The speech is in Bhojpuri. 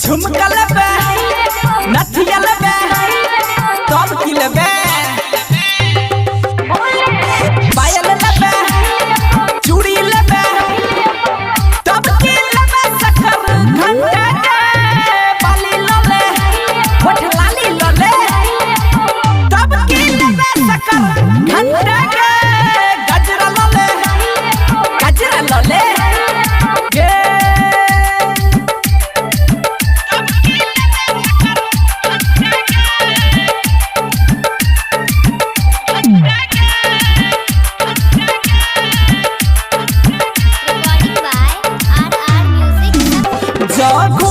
झुमका लेबे नथिया लेबे तब की लेबे पायल लेबे चूड़ी लेबे तब की लेबे सकर घंटा के बाली लले होठ लाली लले तब की लेबे सकर घंटा के गजरा लले Recording by RR Music.